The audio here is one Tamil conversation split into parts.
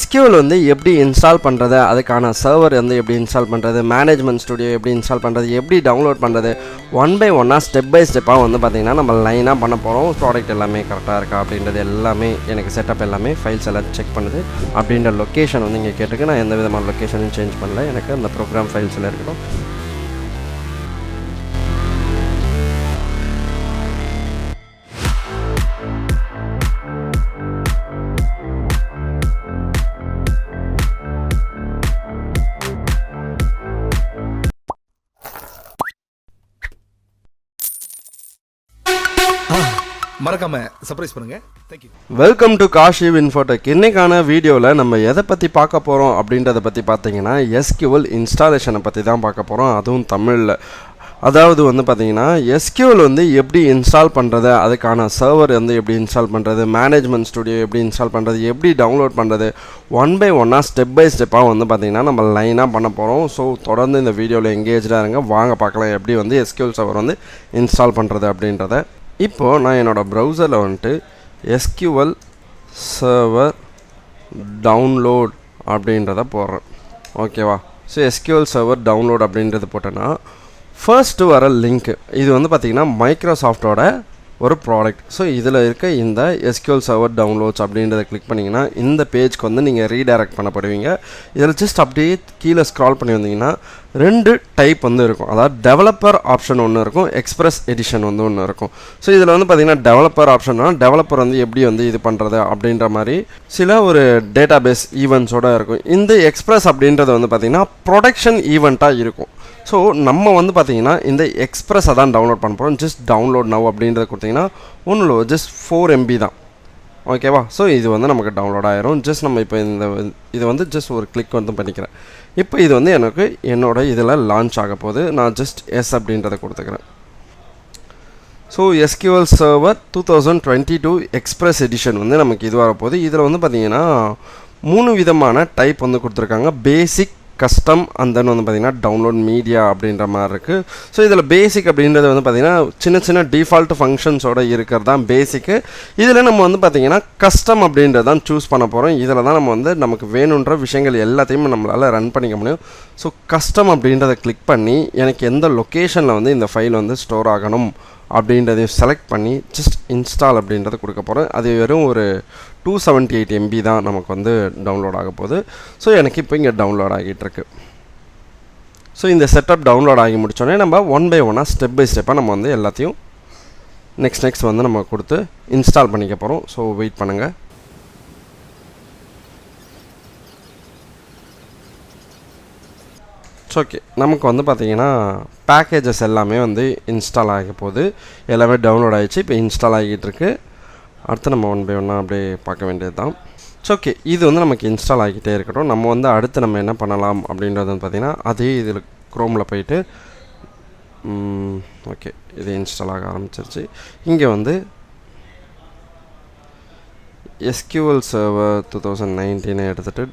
SQL வந்து எப்படி இன்ஸ்டால் பண்ணுறது, அதுக்கான சர்வர் வந்து எப்படி இன்ஸ்டால் பண்ணுறது, மேனேஜ்மெண்ட் ஸ்டுடியோ எப்படி இன்ஸ்டால் பண்ணுறது, எப்படி டவுன்லோட் பண்ணுறது, ஒன் பை ஒன்னாக ஸ்டெப் பை ஸ்டெப்பாக வந்து பார்த்திங்கன்னா நம்ம லைனாக பண்ண போகிறோம். ப்ராடக்ட் எல்லாமே கரெக்டாக இருக்கா அப்படின்றது எல்லாமே எனக்கு செட்டப் எல்லாமே ஃபைல்ஸ் எல்லாம் செக் பண்ணுது. அப்படின்ற லொக்கேஷன் வந்து இங்கே கேட்டுருக்கு. நான் எந்த விதமான லொக்கேஷனும் சேஞ்ச் பண்ணல, எனக்கு அந்த ப்ரோக்ராம் ஃபைல்ஸில் இருக்கட்டும். மறக்காம சர்ப்ரைஸ் பண்ணுங்க. Thank you. Welcome to Kashi Infotech. இன்னைக்கான வீடியோவில் நம்ம எதை பற்றி பார்க்க போகிறோம் அப்படின்றத பற்றி பார்த்தீங்கன்னா SQL இன்ஸ்டாலேஷனை பற்றி தான் பார்க்க போகிறோம், அதுவும் தமிழில். அதாவது வந்து பார்த்திங்கன்னா SQL வந்து எப்படி இன்ஸ்டால் பண்ணுறது, அதுக்கான சர்வர் வந்து எப்படி இன்ஸ்டால் பண்ணுறது, மேனேஜ்மெண்ட் ஸ்டுடியோ எப்படி இன்ஸ்டால் பண்ணுறது, எப்படி டவுன்லோட் பண்ணுறது, ஒன் பை ஒன்னாக ஸ்டெப் பை ஸ்டெப்பாக வந்து பார்த்திங்கன்னா நம்ம லைனாக பண்ண போகிறோம். ஸோ தொடர்ந்து இந்த வீடியோவில் எங்கேஜாக இருங்க. வாங்க பார்க்கலாம் எப்படி வந்து SQL சர்வர் வந்து இன்ஸ்டால் பண்ணுறது அப்படின்றத. இப்போது நான் என்னோடய ப்ரௌசரில் வந்துட்டு SQL சர்வர் டவுன்லோட் அப்படின்றத போடுறேன். ஓகேவா? ஸோ SQL சர்வர் டவுன்லோட் அப்படின்றது போட்டேன்னா ஃபர்ஸ்ட்டு வர லிங்க்கு இது வந்து பார்த்திங்கன்னா மைக்ரோசாஃப்டோட ஒரு ப்ராடக்ட். ஸோ இதில் இருக்க இந்த SQL சர்வர் டவுன்லோட்ஸ் அப்படின்றத கிளிக் பண்ணிங்கன்னா இந்த பேஜ்க்கு வந்து நீங்கள் ரீடைரக்ட் பண்ணப்படுவீங்க. இதில் ஜஸ்ட் அப்படியே கீழே ஸ்க்ரால் பண்ணி வந்தீங்கன்னா ரெண்டு டைப் வந்து இருக்கும். அதாவது டெவலப்பர் ஆப்ஷன் ஒன்று இருக்கும், எக்ஸ்பிரஸ் எடிஷன் வந்து ஒன்று இருக்கும். ஸோ இதில் வந்து பார்த்திங்கன்னா டெவலப்பர் ஆப்ஷன்னா டெவலப்பர் வந்து எப்படி வந்து இது பண்ணுறது அப்படின்ற மாதிரி சில ஒரு டேட்டாபேஸ் ஈவெண்ட்ஸோடு இருக்கும். இந்த எக்ஸ்பிரஸ் அப்படின்றது வந்து பார்த்திங்கன்னா ப்ரொடக்ஷன் ஈவெண்ட்டாக இருக்கும். ஸோ நம்ம வந்து பார்த்திங்கன்னா இந்த எக்ஸ்பிரஸை தான் டவுன்லோட் பண்ண போகிறோம். ஜஸ்ட் டவுன்லோட் நவ் அப்படின்றத கொடுத்திங்கன்னா ஒன்றும் ஜஸ்ட் 4 MB தான். ஓகேவா? ஸோ இது வந்து நமக்கு டவுன்லோட் ஆகிரும். ஜஸ்ட் நம்ம இப்போ இது வந்து ஜஸ்ட் ஒரு கிளிக் வந்து பண்ணிக்கிறேன். இப்போ இது வந்து எனக்கு என்னோட இதில் லான்ச் ஆக போகுது. நான் ஜஸ்ட் எஸ் அப்படின்றத கொடுத்துக்கிறேன். So SQL server 2022 express edition வந்து நமக்கு இது வரப்போகுது. இதில் வந்து பார்த்திங்கன்னா 3 விதமான டைப் வந்து கொடுத்துருக்காங்க. பேசிக், கஸ்டம் அண்ட் தென் வந்து பார்த்திங்கன்னா டவுன்லோட் மீடியா அப்படின்ற மாதிரி இருக்குது. ஸோ இதில் பேசிக் அப்படின்றது வந்து பார்த்திங்கன்னா சின்ன சின்ன டிஃபால்ட் ஃபங்க்ஷன்ஸோடு இருக்கிறது தான் பேசிக்கு. இதில் நம்ம வந்து பார்த்திங்கன்னா கஸ்டம் அப்படின்றது தான் சூஸ் பண்ண போகிறோம். இதில் தான் நம்ம வந்து நமக்கு வேணுன்ற விஷயங்கள் எல்லாத்தையும் நம்மளால் ரன் பண்ணிக்க முடியும். ஸோ கஸ்டம் அப்படின்றத கிளிக் பண்ணி எனக்கு எந்த லொக்கேஷனில் வந்து இந்த ஃபைல் வந்து ஸ்டோர் ஆகணும் அப்படின்றதையும் செலக்ட் பண்ணி ஜஸ்ட் இன்ஸ்டால் அப்படின்றத கொடுக்க போகிறேன். அது வெறும் ஒரு 278 MB தான் நமக்கு வந்து டவுன்லோட் ஆக போகுது. ஸோ எனக்கு இப்போ இங்கே டவுன்லோட் ஆகிட்டுருக்கு. ஸோ இந்த செட்டப் டவுன்லோட் ஆகி முடித்தோடனே நம்ம ஒன் பை ஒன்னாக ஸ்டெப் பை ஸ்டெப்பாக நம்ம வந்து எல்லாத்தையும் நெக்ஸ்ட் வந்து நம்ம கொடுத்து இன்ஸ்டால் பண்ணிக்க போகிறோம். ஸோ வெயிட் பண்ணுங்கள். ஓகே, நமக்கு வந்து பார்த்திங்கன்னா பேக்கேஜஸ் எல்லாமே வந்து இன்ஸ்டால் ஆக போகுது. எல்லாமே டவுன்லோட் ஆகிடுச்சு. இப்போ இன்ஸ்டால் ஆகிட்டு இருக்கு. அடுத்து நம்ம ஒன் பை ஒன்னாக அப்படியே பார்க்க வேண்டியது தான். ஓகே, இது வந்து நமக்கு இன்ஸ்டால் ஆகிட்டே இருக்கட்டும். நம்ம வந்து அடுத்து நம்ம என்ன பண்ணலாம் அப்படின்றது வந்து பார்த்திங்கன்னா அதே இதில் க்ரோமில் போயிட்டு ஓகே, இது இன்ஸ்டால் ஆக ஆரம்பிச்சிருச்சு. இங்கே வந்து SQL சர்வர் 2019 எடுத்துகிட்டு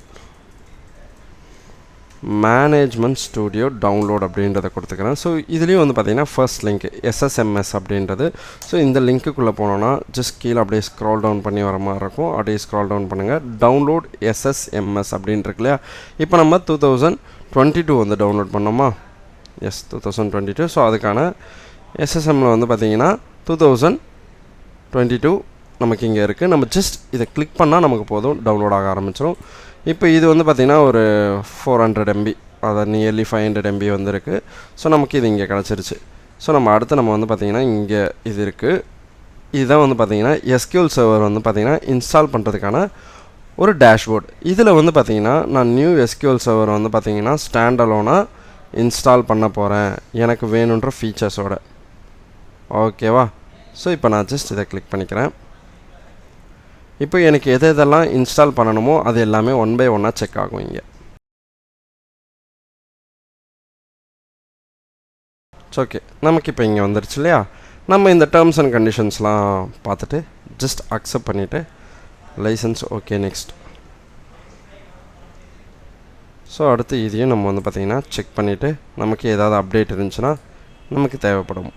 மேனேஜ்மெண்ட் ஸ்டுடியோ டவுன்லோட் அப்படின்றத கொடுத்துக்கிறேன். ஸோ இதுலேயும் வந்து பார்த்திங்கன்னா ஃபர்ஸ்ட் லிங்க் SSMS அப்படின்றது. ஸோ இந்த லிங்க்குள்ளே போனோன்னா ஜஸ்ட் கீழே அப்படியே ஸ்க்ரால் டவுன் பண்ணி வர மாதிரி இருக்கும். அப்படியே ஸ்க்ரால் டவுன் பண்ணுங்கள். டவுன்லோட் SSMS அப்படின்னு இருக்கு இல்லையா? இப்போ நம்ம 2022 வந்து டவுன்லோட் பண்ணோமா? எஸ், 2022. ஸோ அதுக்கான SSMல வந்து பார்த்திங்கன்னா 2022 நமக்கு இங்கே இருக்குது. நம்ம ஜஸ்ட் இதை கிளிக் பண்ணால் நமக்கு போதும், டவுன்லோட் ஆக ஆரம்பிச்சிடும். இப்போ இது வந்து பார்த்திங்கன்னா ஒரு 400 MB, அதாவது நியர்லி 500 MB வந்துருக்கு. ஸோ நமக்கு இது இங்கே கிடச்சிருச்சு. ஸோ நம்ம அடுத்து நம்ம வந்து பார்த்திங்கன்னா இங்கே இது இருக்குது. இதுதான் வந்து பார்த்திங்கன்னா SQL சர்வர் வந்து பார்த்திங்கன்னா இன்ஸ்டால் பண்ணுறதுக்கான ஒரு டேஷ்போர்ட். இதில் வந்து பார்த்திங்கன்னா நான் நியூ SQL சர்வர் வந்து பார்த்திங்கன்னா ஸ்டாண்ட் அலோனாக இன்ஸ்டால் பண்ண போகிறேன் எனக்கு வேணுன்ற ஃபீச்சர்ஸோட. ஓகேவா? ஸோ இப்போ நான் ஜஸ்ட் இதை கிளிக் பண்ணிக்கிறேன். இப்போ எனக்கு எதெல்லாம் இன்ஸ்டால் பண்ணணுமோ அது எல்லாமே ஒன் பை ஒன்னாக செக் ஆகும் இங்கே. ஓகே, நமக்கு இப்போ இங்கே வந்துருச்சு இல்லையா? நம்ம இந்த டேர்ம்ஸ் அண்ட் கண்டிஷன்ஸ்லாம் பார்த்துட்டு ஜஸ்ட் அக்செப்ட் பண்ணிவிட்டு லைசன்ஸ் ஓகே நெக்ஸ்ட். ஸோ அடுத்து இதையும் நம்ம வந்து பார்த்திங்கன்னா செக் பண்ணிவிட்டு நமக்கு ஏதாவது அப்டேட் இருந்துச்சுன்னா நமக்கு தேவைப்படும்.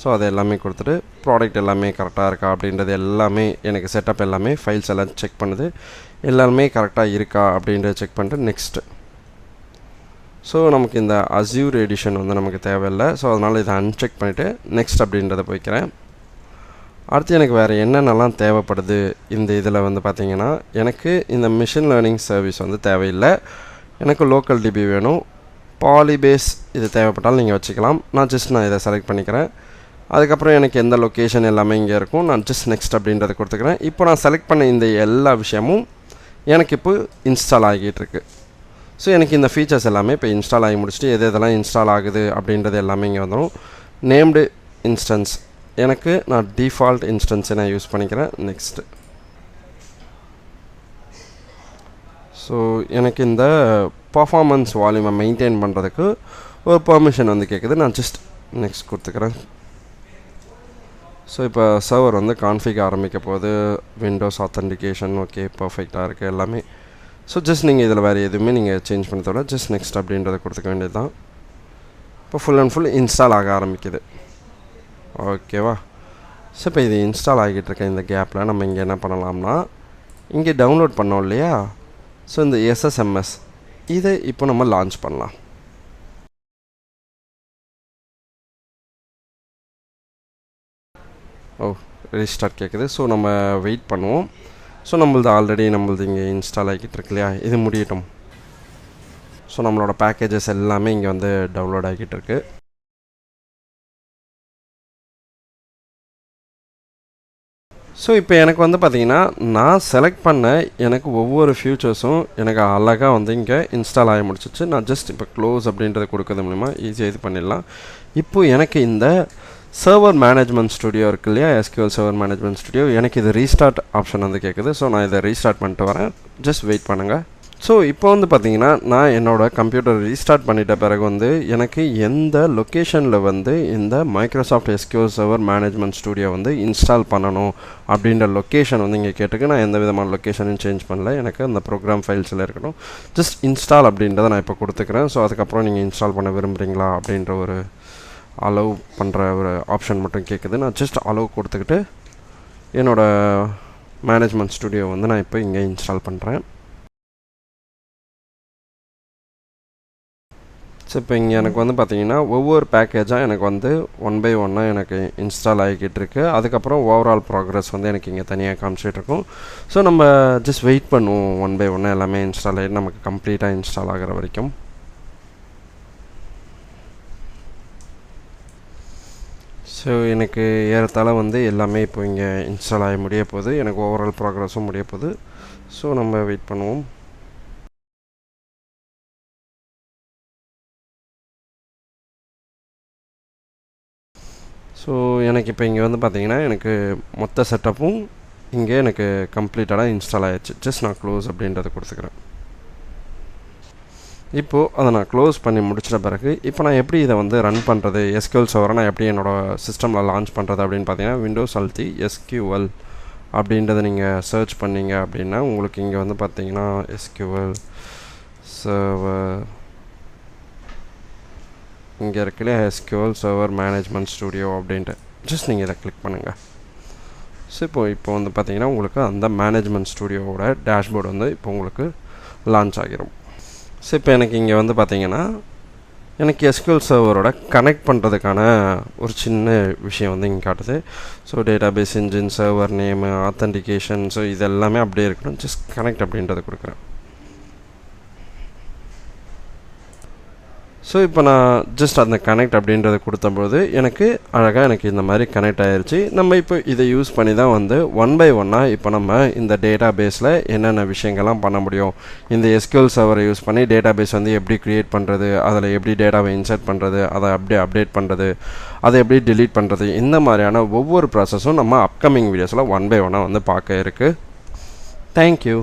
ஸோ அது எல்லாமே கொடுத்துட்டு ப்ராடக்ட் எல்லாமே கரெக்டாக இருக்கா அப்படின்றது எல்லாமே எனக்கு செட்டப் எல்லாமே ஃபைல்ஸ் எல்லாம் செக் பண்ணுது. எல்லாமே கரெக்டாக இருக்கா அப்படின்றத செக் பண்ணிட்டு நெக்ஸ்ட்டு. ஸோ நமக்கு இந்த அஸ்யூர் எடிஷன் வந்து நமக்கு தேவையில்லை. ஸோ அதனால் இதை அன்செக் பண்ணிவிட்டு நெக்ஸ்ட் அப்படின்றத போய்க்கிறேன். அடுத்து எனக்கு வேறு என்னென்னலாம் தேவைப்படுது இந்த இதில் வந்து பார்த்திங்கன்னா, எனக்கு இந்த மிஷின் லேர்னிங் சர்வீஸ் வந்து தேவையில்லை. எனக்கு லோக்கல் டிபி வேணும். பாலிபேஸ் இது தேவைப்பட்டாலும் நீங்கள் வச்சுக்கலாம். நான் இதை செலக்ட் பண்ணிக்கிறேன். அதுக்கப்புறம் எனக்கு எந்த லொக்கேஷன் எல்லாமே இங்கே இருக்கும். நான் ஜஸ்ட் நெக்ஸ்ட் அப்படின்றத கொடுத்துக்கிறேன். இப்போ நான் செலக்ட் பண்ண இந்த எல்லா விஷயமும் எனக்கு இப்போ இன்ஸ்டால் ஆகிட்டுருக்கு. ஸோ எனக்கு இந்த ஃபீச்சர்ஸ் எல்லாமே இப்போ இன்ஸ்டால் ஆகி முடிச்சுட்டு எது எதெல்லாம் இன்ஸ்டால் ஆகுது அப்படின்றது எல்லாமே இங்கே வந்துடும். நேம்டு இன்ஸ்டன்ஸ் எனக்கு நான் டிஃபால்ட் இன்ஸ்டன்ஸை நான் யூஸ் பண்ணிக்கிறேன். நெக்ஸ்ட்டு. ஸோ எனக்கு இந்த பர்ஃபார்மன்ஸ் வால்யூமை மெயின்டைன் பண்ணுறதுக்கு ஒரு பெர்மிஷன் வந்து கேட்குது. நான் ஜஸ்ட் நெக்ஸ்ட் கொடுத்துக்கிறேன். ஸோ இப்போ சர்வர் வந்து கான்ஃபிக் ஆரம்பிக்க போது விண்டோஸ் ஆத்தென்டிகேஷன் ஓகே பர்ஃபெக்டாக இருக்குது எல்லாமே. ஸோ ஜஸ்ட் நீங்கள் இதில் வேறு எதுவுமே நீங்கள் சேஞ்ச் பண்ணதோட ஜஸ்ட் நெக்ஸ்ட் அப்படின்றத கொடுத்துக்க வேண்டியது தான். இப்போ ஃபுல் அண்ட் ஃபுல் இன்ஸ்டால் ஆக ஆரம்பிக்குது. ஓகேவா? ஸோ இப்போ இது இன்ஸ்டால் ஆகிட்டு இருக்க இந்த கேப்பில் நம்ம இங்கே என்ன பண்ணலாம்னா, இங்கே டவுன்லோட் பண்ணோம் இல்லையா? ஸோ இந்த SSMS இதை இப்போ நம்ம லான்ச் பண்ணலாம். ரீஸ்டார்ட் கேட்குது. ஸோ நம்ம வெயிட் பண்ணுவோம். ஸோ ஆல்ரெடி நம்மளது இங்கே இன்ஸ்டால் ஆகிட்டு இருக்கு இல்லையா? இது முடியட்டும். ஸோ நம்மளோட பேக்கேஜஸ் எல்லாமே இங்கே வந்து டவுன்லோட் ஆகிட்டு இருக்கு. ஸோ இப்போ எனக்கு வந்து பார்த்திங்கன்னா, நான் செலக்ட் பண்ண எனக்கு ஒவ்வொரு ஃபியூச்சர்ஸும் எனக்கு அழகாக வந்து இங்கே இன்ஸ்டால் ஆகி முடிச்சிச்சு. நான் ஜஸ்ட் இப்போ க்ளோஸ் அப்படின்றத கொடுக்கறது மூலிமா ஈஸியாக இது பண்ணிடலாம். இப்போது எனக்கு இந்த சர்வர் மேனேஜ்மெண்ட் ஸ்டுடியோ இருக்கு இல்லையா? SQL சர்வர் மேனேஜ்மெண்ட் ஸ்டுடியோ, எனக்கு இது ரீஸ்டார்ட் ஆப்ஷன் வந்து கேட்குது. ஸோ நான் இதை ரீஸ்டார்ட் பண்ணிட்டு வரேன். ஜஸ்ட் வெயிட் பண்ணுங்கள். ஸோ இப்போ வந்து பார்த்திங்கன்னா, நான் என்னோடய கம்ப்யூட்டர் ரீஸ்டார்ட் பண்ணிட்ட பிறகு வந்து எனக்கு எந்த லொக்கேஷனில் வந்து இந்த Microsoft SQL server management studio வந்து இன்ஸ்டால் பண்ணணும் அப்படின்ற லொக்கேஷன் வந்து இங்கே கேட்டுக்கு. நான் எந்த விதமான லொக்கேஷனும் சேஞ்ச் பண்ணல. எனக்கு அந்த ப்ரோக்ராம் ஃபைல்ஸில் இருக்கட்டும். ஜஸ்ட் இன்ஸ்டால் அப்படின்றத நான் இப்போ கொடுத்துக்கிறேன். ஸோ அதுக்கப்புறம் நீங்கள் இன்ஸ்டால் பண்ண விரும்புகிறீங்களா அப்படின்ற ஒரு அலோவ் பண்ணுற ஒரு ஆப்ஷன் மட்டும் கேட்குது. நான் ஜஸ்ட் அலோவ் கொடுத்துக்கிட்டு என்னோடய மேனேஜ்மெண்ட் ஸ்டுடியோ வந்து நான் இப்போ இங்கே இன்ஸ்டால் பண்ணுறேன். ஸோ இப்போ இங்கே எனக்கு வந்து பார்த்திங்கன்னா, ஒவ்வொரு பேக்கேஜாக எனக்கு வந்து 1 by 1 எனக்கு இன்ஸ்டால் ஆகிக்கிட்டு இருக்கு. அதுக்கப்புறம் ஓவரால் ப்ராக்ரஸ் வந்து எனக்கு இங்கே தனியாக காமிச்சிட்டு இருக்கும். ஸோ நம்ம ஜஸ்ட் வெயிட் பண்ணுவோம். 1 by 1 எல்லாமே இன்ஸ்டால் ஆகிட்டு நமக்கு கம்ப்ளீட்டாக இன்ஸ்டால் ஆகிற வரைக்கும். ஸோ எனக்கு ஏறத்தாழ வந்து எல்லாமே இப்போ இங்கே இன்ஸ்டால் ஆகி முடிய போகுது. எனக்கு ஓவரால் ப்ராக்ரஸும் முடிய போகுது. ஸோ நம்ம வெயிட் பண்ணுவோம். ஸோ எனக்கு இப்போ இங்கே வந்து பார்த்திங்கன்னா, எனக்கு மொத்த செட்டப்பும் இங்கே எனக்கு கம்ப்ளீட்டடாக இன்ஸ்டால் ஆகிடுச்சு. ஜஸ்ட் நான் க்ளோஸ் அப்படின்றத கொடுத்துக்கிறேன். இப்போது அதை நான் க்ளோஸ் பண்ணி முடிச்சிட்ட பிறகு இப்போ நான் எப்படி இதை வந்து ரன் பண்ணுறது, SQL சர்வரை நான் எப்படி என்னோடய சிஸ்டமில் லான்ச் பண்ணுறது அப்படின்னு பார்த்தீங்கன்னா, விண்டோஸ் அழுத்தி SQL அப்படின்றத நீங்கள் சர்ச் பண்ணிங்க அப்படின்னா உங்களுக்கு இங்கே வந்து பார்த்தீங்கன்னா SQL சர்வர் இங்கே இருக்குல்ல, SQL சர்வர் மேனேஜ்மெண்ட் ஸ்டுடியோ அப்படின்ட்டு ஜஸ்ட் நீங்கள் இதை கிளிக் பண்ணுங்கள். ஸோ இப்போ வந்து பார்த்தீங்கன்னா உங்களுக்கு அந்த மேனேஜ்மெண்ட் ஸ்டுடியோவோட டேஷ்போர்டு வந்து இப்போ உங்களுக்கு லான்ச் ஆகிரும். ஸோ இப்போ எனக்கு இங்கே வந்து பார்த்திங்கன்னா, எனக்கு SQL சர்வரோட கனெக்ட் பண்ணுறதுக்கான ஒரு சின்ன விஷயம் வந்து இங்கே காட்டுது. So database engine, server name, authentication, so இது எல்லாமே அப்படியே இருக்கணும். ஜஸ்ட் கனெக்ட் அப்படின்றத கொடுக்குறேன். ஸோ இப்போ நான் ஜஸ்ட் அந்த கனெக்ட் அப்படின்றத கொடுத்தபோது எனக்கு அழகாக எனக்கு இந்த மாதிரி கனெக்ட் ஆகிருச்சு. நம்ம இப்போ இதை யூஸ் பண்ணி தான் வந்து 1 by 1 இப்போ நம்ம இந்த டேட்டா பேஸில் என்னென்ன விஷயங்கள்லாம் பண்ண முடியும், இந்த SQL சர்வரை யூஸ் பண்ணி டேட்டா பேஸ் வந்து எப்படி க்ரியேட் பண்ணுறது, அதில் எப்படி டேட்டாவை இன்சர்ட் பண்ணுறது, அதை அப்படியே அப்டேட் பண்ணுறது, அதை எப்படி டிலீட் பண்ணுறது, இந்த மாதிரியான ஒவ்வொரு ப்ராசஸும் நம்ம அப்கமிங் வீடியோஸில் 1 by 1 வந்து பார்க்க இருக்குது. தேங்க்யூ.